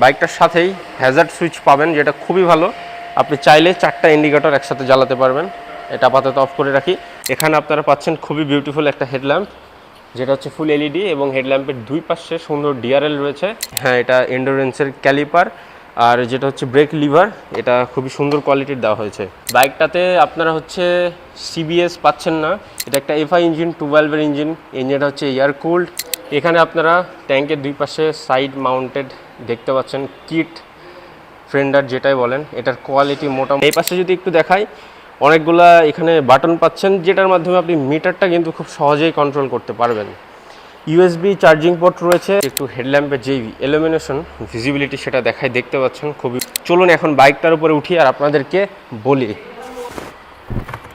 বাইকটার সাথেই Hazard switch পাবেন, যেটা খুবই ভালো। আপনি চাইলে 4টা ইন্ডিকেটর একসাথে জ্বালাতে পারবেন। এটা আপাতত অফ করে রাখি। এখানে আপনারা পাচ্ছেন খুবই বিউটিফুল একটা হেডল্যাম্প, যেটা হচ্ছে ফুল এলইডি এবং হেডল্যাম্পের দুই পাশে সুন্দর ডিআরএল রয়েছে। হ্যাঁ, এটা এন্ডুরেন্সের ক্যালিপার, আর যেটা হচ্ছে ব্রেক লিভার, এটা খুবই সুন্দর কোয়ালিটির দেওয়া হয়েছে। বাইকটাতে আপনারা হচ্ছে সিবিএস পাচ্ছেন না, এটা একটা এফআই ইঞ্জিন, 2 valve ইঞ্জিন। ইঞ্জিনটা হচ্ছে এয়ার কুলড। এখানে আপনারা ট্যাঙ্কের দুই পাশে সাইড মাউন্টেড দেখতে পাচ্ছেন কিট ফেন্ডার যেটাই বলেন, এটার কোয়ালিটি মোটামুটি। এই পাশে যদি একটু দেখাই, অনেকগুলা এখানে বাটন পাচ্ছেন, যেটার মাধ্যমে আপনি মিটারটা কিন্তু খুব সহজেই কন্ট্রোল করতে পারবেন। ইউএসবি চার্জিং পোর্ট রয়েছে। একটু হেডল্যাম্পের যেই ইলুমিনেশন ভিজিবিলিটি সেটা দেখাই, দেখতে পাচ্ছেন খুবই। চলুন এখন বাইকটার উপরে উঠি আর আপনাদেরকে বলি।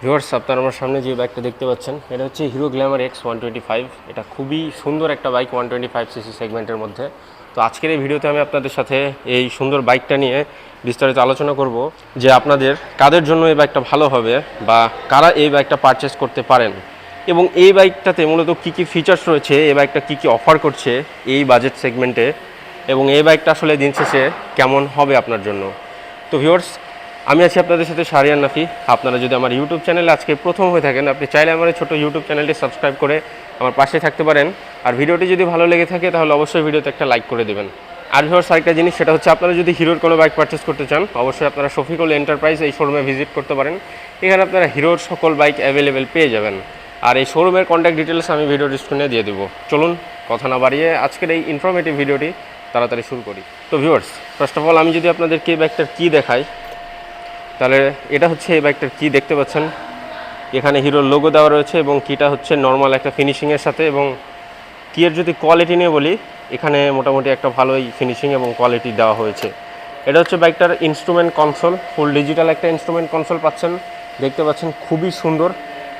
ভিউয়ার্স, আপনারা আমার সামনে যে বাইকটা দেখতে পাচ্ছেন, এটা হচ্ছে হিরো গ্ল্যামার এক্স 125। এটা খুবই সুন্দর একটা বাইক 125cc সেগমেন্টের মধ্যে। তো আজকের এই ভিডিওতে আমি আপনাদের সাথে এই সুন্দর বাইকটা নিয়ে বিস্তারিত আলোচনা করব, যে আপনাদের কাদের জন্য এই বাইকটা ভালো হবে বা কারা এই বাইকটা পারচেস করতে পারেন, এবং এই বাইকটাতে মূলত কী কী ফিচার্স রয়েছে, এই বাইকটা কী কী অফার করছে এই বাজেট সেগমেন্টে, এবং এই বাইকটা আসলে দিন শেষে কেমন হবে আপনার জন্য। তো ভিউয়ার্স, আমি আছি আপনাদের সাথে শাহরিয়ার নাফি। আপনারা যদি আমার ইউটিউব চ্যানেলে আজকে প্রথম হয়ে থাকেন, আপনি চাইলে আমার ছোটো ইউটিউব চ্যানেলটি সাবস্ক্রাইব করে আমার পাশে থাকতে পারেন। আর ভিডিওটি যদি ভালো লেগে থাকে তাহলে অবশ্যই ভিডিওতে একটা লাইক করে দেবেন। আর ভিউয়ার্স, আরেকটা জিনিস, সেটা হচ্ছে আপনারা যদি হিরোর কোনো বাইক পারচেস করতে চান, অবশ্যই আপনারা শফিকুল এন্টারপ্রাইজ এই শোরুমে ভিজিট করতে পারেন। এখানে আপনারা হিরোর সকল বাইক অ্যাভেলেবেল পেয়ে যাবেন। আর এই শোরুমের কন্ট্যাক্ট ডিটেলস আমি ভিডিওর স্ক্রিনে দিয়ে দেবো। চলুন কথা না বাড়িয়ে আজকের এই ইনফরমেটিভ ভিডিওটি তাড়াতাড়ি শুরু করি। তো ভিউয়ার্স, ফার্স্ট অফ অল আমি যদি আপনাদেরকে এই বাইকটার কী দেখাই, তাহলে এটা হচ্ছে এই বাইকটার কি দেখতে পাচ্ছেন। এখানে হিরোর লোগো দেওয়া রয়েছে এবং কিটা হচ্ছে নর্মাল একটা ফিনিশিংয়ের সাথে। এবং কিয়ের যদি কোয়ালিটি নিয়ে বলি, এখানে মোটামুটি একটা ভালোই ফিনিশিং এবং কোয়ালিটি দেওয়া হয়েছে। এটা হচ্ছে বাইকটার ইনস্ট্রুমেন্ট কনসোল, ফুল ডিজিটাল একটা ইনস্ট্রুমেন্ট কনসোল পাচ্ছেন, দেখতে পাচ্ছেন খুবই সুন্দর।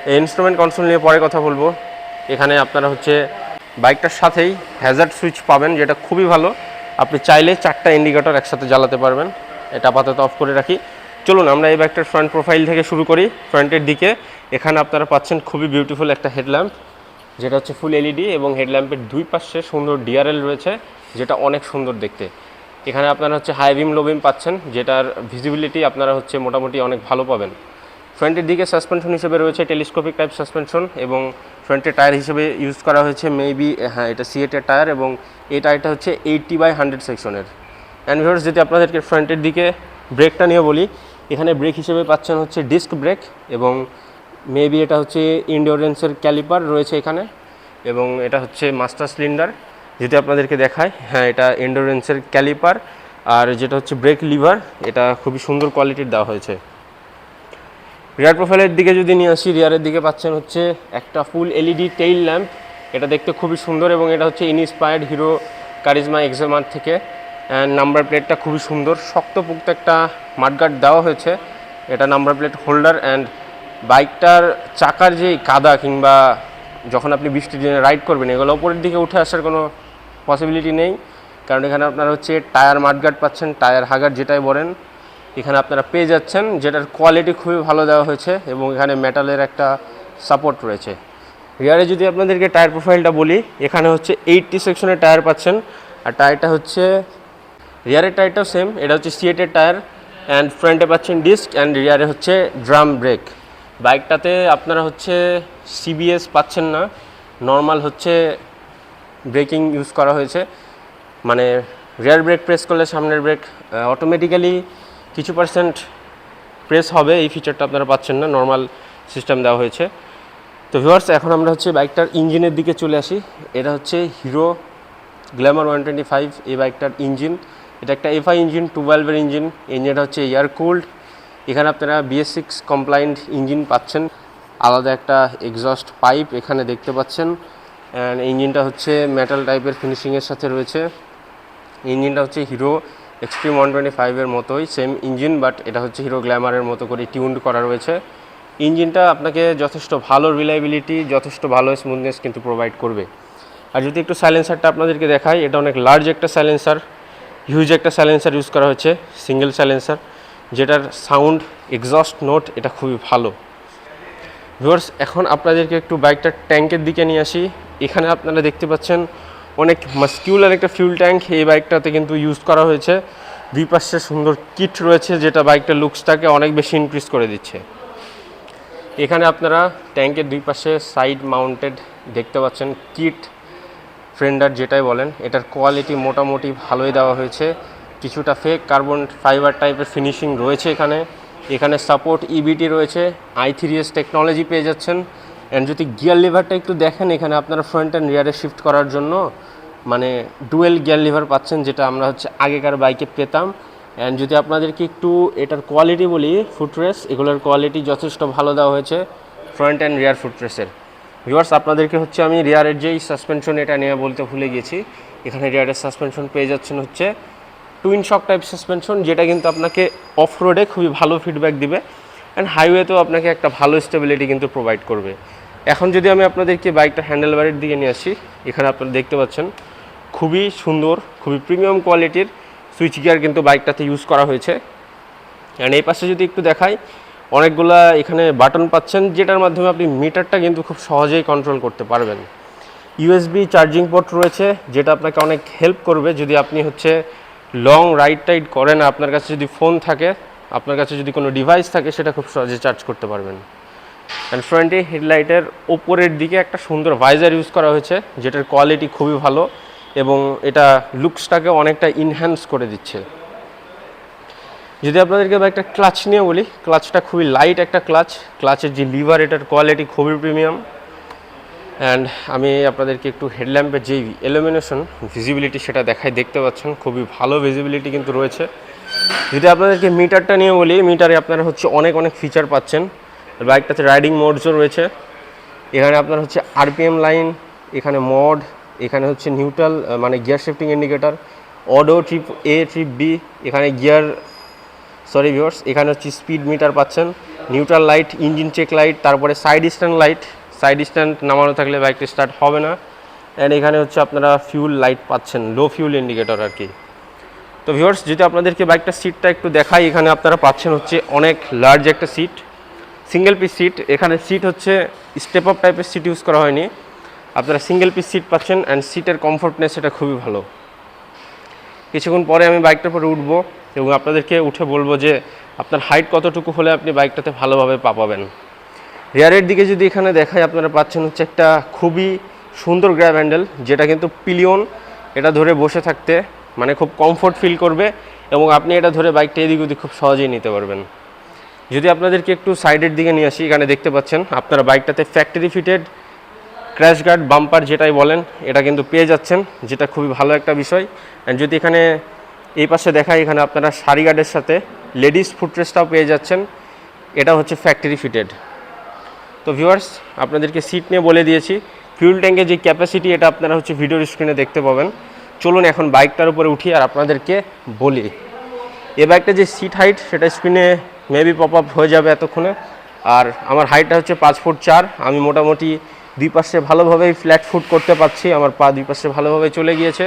এই ইনস্ট্রুমেন্ট কনসোল নিয়ে পরে কথা বলবো। এখানে আপনারা হচ্ছে বাইকটার সাথেই হ্যাজার্ড সুইচ পাবেন, যেটা খুবই ভালো। আপনি চাইলে 4টা ইন্ডিকেটর একসাথে জ্বালাতে পারবেন। এটা আপাতত অফ করে রাখি। চলুন আমরা এই বাইকটার ফ্রন্ট প্রোফাইল থেকে শুরু করি। ফ্রন্টের দিকে এখানে আপনারা পাচ্ছেন খুবই বিউটিফুল একটা হেডল্যাম্প, যেটা হচ্ছে ফুল এলইডি এবং হেডল্যাম্পের দুই পাশে সুন্দর ডিআরএল রয়েছে, যেটা অনেক সুন্দর দেখতে। এখানে আপনারা হচ্ছে হাই বিম লো বিম পাচ্ছেন, যেটার ভিজিবিলিটি আপনারা হচ্ছে মোটামুটি অনেক ভালো পাবেন। ফ্রন্টের দিকে সাসপেনশন হিসেবে রয়েছে টেলিস্কোপিক টাইপ সাসপেনশন, এবং ফ্রন্টের টায়ার হিসেবে ইউজ করা হয়েছে মেবি, হ্যাঁ, এটা সিএটের টায়ার, এবং এই টায়ারটা হচ্ছে 80/100 সেকশনের। অ্যান্ড ভিউয়ার্স, যদি আপনাদেরকে ফ্রন্টের দিকে ব্রেকটা নিয়ে বলি, এখানে ব্রেক হিসেবে পাচ্ছেন হচ্ছে ডিস্ক ব্রেক, এবং মেবি এটা হচ্ছে এন্ডুরেন্সের ক্যালিপার রয়েছে এখানে, এবং এটা হচ্ছে মাস্টার সিলিন্ডার। যদি আপনাদেরকে দেখায়, হ্যাঁ, এটা এন্ডুরেন্সের ক্যালিপার, আর যেটা হচ্ছে ব্রেক লিভার, এটা খুবই সুন্দর কোয়ালিটির দেওয়া হয়েছে। রিয়ার প্রোফাইলের দিকে যদি নিয়ে আসি, রিয়ারের দিকে পাচ্ছেন হচ্ছে একটা ফুল এলইডি টেইল ল্যাম্প, এটা দেখতে খুবই সুন্দর, এবং এটা হচ্ছে ইনস্পায়ার্ড হিরো কারিজমা এক্সএমআর থেকে। অ্যান্ড নাম্বার প্লেটটা খুবই সুন্দর, শক্তপোক্ত একটা মাডগার্ড দেওয়া হয়েছে, এটা নাম্বার প্লেট হোল্ডার। অ্যান্ড বাইকটার চাকার যে কাদা কিংবা যখন আপনি বৃষ্টির দিনে রাইড করবেন, এগুলো উপরের দিকে উঠে আসার কোনো পসিবিলিটি নেই, কারণ এখানে আপনারা হচ্ছে টায়ার মাডগার্ড পাচ্ছেন, টায়ার হাগার যেটাই বলেন, এখানে আপনারা পেয়ে যাচ্ছেন, যেটার কোয়ালিটি খুবই ভালো দেওয়া হয়েছে, এবং এখানে মেটালের একটা সাপোর্ট রয়েছে। রিয়ারে যদি আপনাদেরকে টায়ার প্রোফাইলটা বলি, এখানে হচ্ছে 80 সেকশনের টায়ার পাচ্ছেন, আর টায়ারটা হচ্ছে রিয়ারের টায়ারটাও সেম, এটা হচ্ছে সিএটের টায়ার। অ্যান্ড ফ্রন্টে পাচ্ছেন ডিস্ক, অ্যান্ড রিয়ারে হচ্ছে ড্রাম ব্রেক। বাইকটাতে আপনারা হচ্ছে সিবিএস পাচ্ছেন না, নর্মাল হচ্ছে ব্রেকিং ইউজ করা হয়েছে, মানে রিয়ার ব্রেক প্রেস করলে সামনের ব্রেক অটোমেটিক্যালি কিছু পার্সেন্ট প্রেস হবে, এই ফিচারটা আপনারা পাচ্ছেন না, নর্মাল সিস্টেম দেওয়া হয়েছে। তো ভিউয়ার্স, এখন আমরা হচ্ছে বাইকটার ইঞ্জিনের দিকে চলে আসি। এটা হচ্ছে হিরো গ্ল্যামার 125, এই বাইকটার ইঞ্জিন, এটা একটা এফআই ইঞ্জিন, 2 valve ইঞ্জিন। ইঞ্জিনটা হচ্ছে এয়ার কুলড। এখানে আপনারা BS6 কমপ্লায়েন্ট ইঞ্জিন পাচ্ছেন, আলাদা একটা এক্সস্ট পাইপ এখানে দেখতে পাচ্ছেন। অ্যান্ড ইঞ্জিনটা হচ্ছে মেটাল টাইপের ফিনিশিংয়ের সাথে রয়েছে। ইঞ্জিনটা হচ্ছে হিরো এক্সট্রিম 125-এর মতোই সেম ইঞ্জিন, বাট এটা হচ্ছে হিরো গ্ল্যামারের মতো করে টিউনড করা রয়েছে। ইঞ্জিনটা আপনাকে যথেষ্ট ভালো রিলায়েবিলিটি, যথেষ্ট ভালো স্মুথনেস কিন্তু প্রোভাইড করবে। আর যদি একটু সাইলেন্সারটা আপনাদেরকে দেখাই, এটা অনেক লার্জ একটা সাইলেন্সার, হিউজ একটা সাইলেন্সার ইউজ করা হয়েছে, সিঙ্গেল সাইলেন্সার, যেটার সাউন্ড এক্সস্ট নোট এটা খুবই ভালো। ভিউয়ার্স, এখন আপনাদেরকে একটু বাইকটার ট্যাঙ্কের দিকে নিয়ে আসি। এখানে আপনারা দেখতে পাচ্ছেন অনেক মাস্কিউলার একটা ফিউল ট্যাঙ্ক এই বাইকটাতে কিন্তু ইউজ করা হয়েছে। দুই পাশে সুন্দর কিট রয়েছে যেটা বাইকটার লুকসটাকে অনেক বেশি ইনক্রিজ করে দিচ্ছে। এখানে আপনারা ট্যাঙ্কের দুই পাশে সাইড মাউন্টেড দেখতে পাচ্ছেন কিট ফেন্ডার যেটাই বলেন, এটার কোয়ালিটি মোটামুটি ভালোই দেওয়া হয়েছে। কিছুটা ফেক কার্বন ফাইবার টাইপের ফিনিশিং রয়েছে এখানে সাপোর্ট ইবিটি রয়েছে, i3s টেকনোলজি পেয়ে যাচ্ছেন। অ্যান্ড যদি গিয়ার লিভারটা একটু দেখেন, এখানে আপনারা ফ্রন্ট অ্যান্ড রিয়ারে শিফট করার জন্য মানে ডুয়েল গিয়ার লিভার পাচ্ছেন, যেটা আমরা আগেকার বাইকে পেতাম। অ্যান্ড যদি আপনাদেরকে একটু এটার কোয়ালিটি বলি, ফুটরেস এগুলোর কোয়ালিটি যথেষ্ট ভালো দেওয়া হয়েছে ফ্রন্ট অ্যান্ড রিয়ার ফুটরেসের। ভিউয়ার্স, আপনাদেরকে আমি রিয়ারের যেই সাসপেনশন এটা নিয়ে বলতে ভুলে গেছি। এখানে রিয়ারের সাসপেনশন পেয়ে যাচ্ছেন টুইন শক টাইপ সাসপেনশন, যেটা কিন্তু আপনাকে অফ রোডে খুবই ভালো ফিডব্যাক দিবে অ্যান্ড হাইওয়েতেও আপনাকে একটা ভালো স্টেবিলিটি কিন্তু প্রোভাইড করবে। এখন যদি আমি আপনাদেরকে বাইকটা হ্যান্ডেলবারের দিকে নিয়ে আসি, এখানে আপনারা দেখতে পাচ্ছেন খুবই সুন্দর, খুবই প্রিমিয়াম কোয়ালিটির সুইচ গিয়ার কিন্তু বাইকটাতে ইউজ করা হয়েছে। অ্যান্ড এই পাশে যদি একটু দেখাই, অনেকগুলা এখানে বাটন পাচ্ছেন, যেটার মাধ্যমে আপনি মিটারটা কিন্তু খুব সহজেই কন্ট্রোল করতে পারবেন। ইউএসবি চার্জিং পোর্ট রয়েছে, যেটা আপনাকে অনেক হেল্প করবে যদি আপনি লং রাইড করেন, আপনার কাছে যদি ফোন থাকে, আপনার কাছে যদি কোনো ডিভাইস থাকে, সেটা খুব সহজে চার্জ করতে পারবেন। অ্যান্ড ফ্রন্টে হেডলাইটের ওপরের দিকে একটা সুন্দর ভাইজার ইউজ করা হয়েছে, যেটার কোয়ালিটি খুবই ভালো এবং এটা লুকসটাকে অনেকটা ইনহ্যান্স করে দিচ্ছে। যদি আপনাদেরকে একটা ক্লাচ নিয়ে বলি, ক্লাচটা খুবই লাইট একটা ক্লাচের যে লিভার, এটার কোয়ালিটি খুবই প্রিমিয়াম। অ্যান্ড আমি আপনাদেরকে একটু হেডল্যাম্পের যেই ইলুমিনেশন ভিজিবিলিটি সেটা দেখতে পাচ্ছেন, খুবই ভালো ভিজিবিলিটি কিন্তু রয়েছে। যদি আপনাদেরকে মিটারটা নিয়ে বলি, মিটারে আপনারা অনেক ফিচার পাচ্ছেন। বাইকটাতে রাইডিং মোডসও রয়েছে, এখানে আপনার আরপিএম লাইন, এখানে মড, এখানে নিউট্রাল মানে gear shifting indicator, odo trip A trip B, এখানে ভিউয়ার্স এখানে স্পিড মিটার পাচ্ছেন, neutral light, engine check light, তারপরে সাইড স্ট্যান্ড নামানো থাকলে বাইকটা স্টার্ট হবে না। অ্যান্ড এখানে আপনারা ফিউল লাইট পাচ্ছেন, লো ফিউল ইন্ডিকেটর আর কি। তো ভিউয়ার্স, যদি আপনাদেরকে বাইকটা সিটটা একটু দেখাই, এখানে আপনারা পাচ্ছেন অনেক লার্জ একটা সিট, সিঙ্গেল পিস সিট। এখানে সিট স্টেপ আপ টাইপের সিট ইউজ করা হয়নি, আপনারা সিঙ্গেল পিস সিট পাচ্ছেন। অ্যান্ড সিটের কমফোর্টনেস এটা খুবই ভালো। কিছুক্ষণ পরে আমি বাইকটার পরে উঠবো এবং আপনাদেরকে উঠে বলবো যে আপনার হাইট কতটুকু হলে আপনি বাইকটাতে ভালোভাবে পাবেন। রিয়ারের দিকে যদি এখানে দেখাই, আপনারা পাচ্ছেন একটা খুবই সুন্দর গ্র্যাব হ্যান্ডেল, যেটা কিন্তু পিলিয়ন, এটা ধরে বসে থাকতে মানে খুব কমফোর্ট ফিল করবে এবং আপনি এটা ধরে বাইকটা এদিক ওদিক খুব সহজেই নিতে পারবেন। যদি আপনাদেরকে একটু সাইডের দিকে নিয়ে আসি, এখানে দেখতে পাচ্ছেন আপনারা বাইকটাতে factory fitted crash guard bumper যেটাই বলেন, এটা কিন্তু পেয়ে যাচ্ছেন, যেটা খুবই ভালো একটা বিষয়। অ্যান্ড যদি এখানে এই পাশে দেখাই, এখানে আপনারা সারি গার্ডের সাথে লেডিস ফুটরেস্টটাও পেয়ে যাচ্ছেন, এটা ফ্যাক্টরি ফিটেড। তো ভিউয়ার্স, আপনাদেরকে সিট নিয়ে বলে দিয়েছি, ফিউল ট্যাঙ্কের যে ক্যাপাসিটি এটা আপনারা ভিডিওর স্ক্রিনে দেখতে পাবেন। চলুন এখন বাইকটার উপরে উঠি আর আপনাদেরকে বলি। এই বাইকটা যে সিট হাইট সেটা স্ক্রিনে মেবি পপ আপ হয়ে যাবে এতক্ষণে। আর আমার হাইটটা 5 ফুট 4, আমি মোটামুটি দুই পাশে ভালোভাবেই ফ্ল্যাট ফুট করতে পারছি, আমার পা দুই পাশে ভালোভাবে চলে গিয়েছে।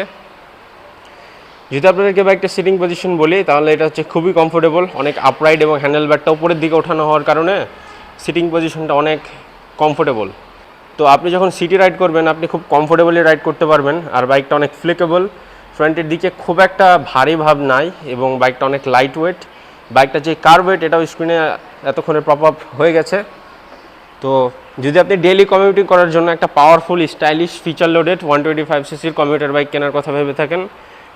যদি আপনাদেরকে বাইকটা সিটিং পজিশন বলি, তাহলে এটা খুবই কমফোর্টেবল, অনেক আপরাইট এবং হ্যান্ডেল ব্যারটা উপরের দিকে ওঠানো হওয়ার কারণে সিটিং পজিশনটা অনেক কমফোর্টেবল। তো আপনি যখন সিটি রাইড করবেন, আপনি খুব কমফোর্টেবলি রাইড করতে পারবেন। আর বাইকটা অনেক ফ্লেকেবল, ফ্রন্টের দিকে খুব একটা ভারী ভাব নাই এবং বাইকটা অনেক লাইট ওয়েট। বাইকটা যে কার্ভ ওয়েট এটাও স্ক্রিনে এতক্ষণে পপ আপ হয়ে গেছে। তো যদি আপনি ডেইলি কমিউটিং করার জন্য একটা পাওয়ারফুল স্টাইলিশ ফিচার লোডেড 125 সিসির কমিউটার বাইক কেনার কথা ভেবে থাকেন,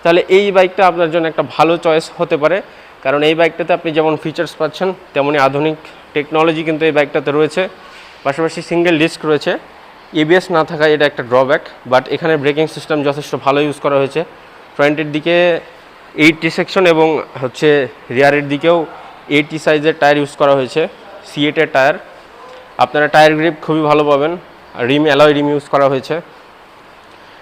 তাহলে এই বাইকটা আপনার জন্য একটা ভালো চয়েস হতে পারে। কারণ এই বাইকটাতে আপনি যেমন ফিচার্স পাচ্ছেন, তেমনই আধুনিক টেকনোলজি কিন্তু এই বাইকটাতে রয়েছে। পাশাপাশি সিঙ্গেল ডিস্ক রয়েছে, এবিএস না থাকায় এটা একটা ড্রব্যাক, বাট এখানে ব্রেকিং সিস্টেম যথেষ্ট ভালো ইউজ করা হয়েছে। ফ্রন্টের দিকে 80 সেকশন এবং রিয়ারের দিকেও 80 সাইজের টায়ার ইউজ করা হয়েছে, C8 এর টায়ার। আপনারা টায়ার গ্রিপ খুবই ভালো পাবেন, রিম অ্যালয় রিম ইউজ করা হয়েছে।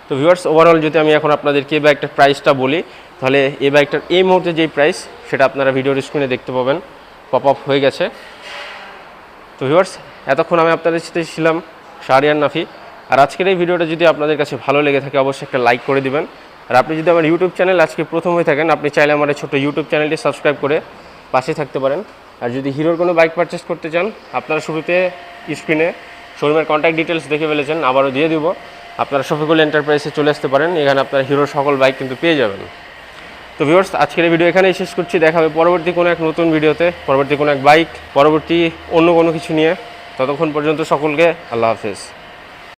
তো ভিউয়ার্স, ওভারঅল যদি আমি এখন আপনাদেরকে এই বাইকটার প্রাইসটা বলি, তাহলে এই বাইকটার এই মুহূর্তে যেই প্রাইস সেটা আপনারা ভিডিওর স্ক্রিনে দেখতে পাবেন, পপ আপ হয়ে গেছে। তো ভিউয়ার্স, এতক্ষণ আমি আপনাদের সাথে ছিলাম শাহরিয়ার নাফি। আর আজকের এই ভিডিওটা যদি আপনাদের কাছে ভালো লেগে থাকে, অবশ্যই একটা লাইক করে দিবেন। আর আপনি যদি আমার ইউটিউব চ্যানেল আজকে প্রথম হয়ে থাকেন, আপনি চাইলে আমার এই ছোট্ট ইউটিউব চ্যানেলটি সাবস্ক্রাইব করে পাশে থাকতে পারেন। আর যদি হিরোর কোনো বাইক পারচেস করতে চান, আপনারা শুরুতে স্ক্রিনে শোরুমের কন্ট্যাক্ট ডিটেলস দেখে ফেলেছেন, আবারও দিয়ে দিব। আপনারা শফিকুল এন্টারপ্রাইজে চলে আসতে পারেন, এখানে আপনারা হিরোর সকল বাইক কিন্তু পেয়ে যাবেন। তো ভিউয়ার্স, আজকের এই ভিডিও এখানেই শেষ করছি। দেখা হবে পরবর্তী কোনো এক নতুন ভিডিওতে, পরবর্তী কোনো এক বাইক, পরবর্তী অন্য কোনো কিছু নিয়ে। ততক্ষণ পর্যন্ত সকলকে আল্লাহ হাফেজ।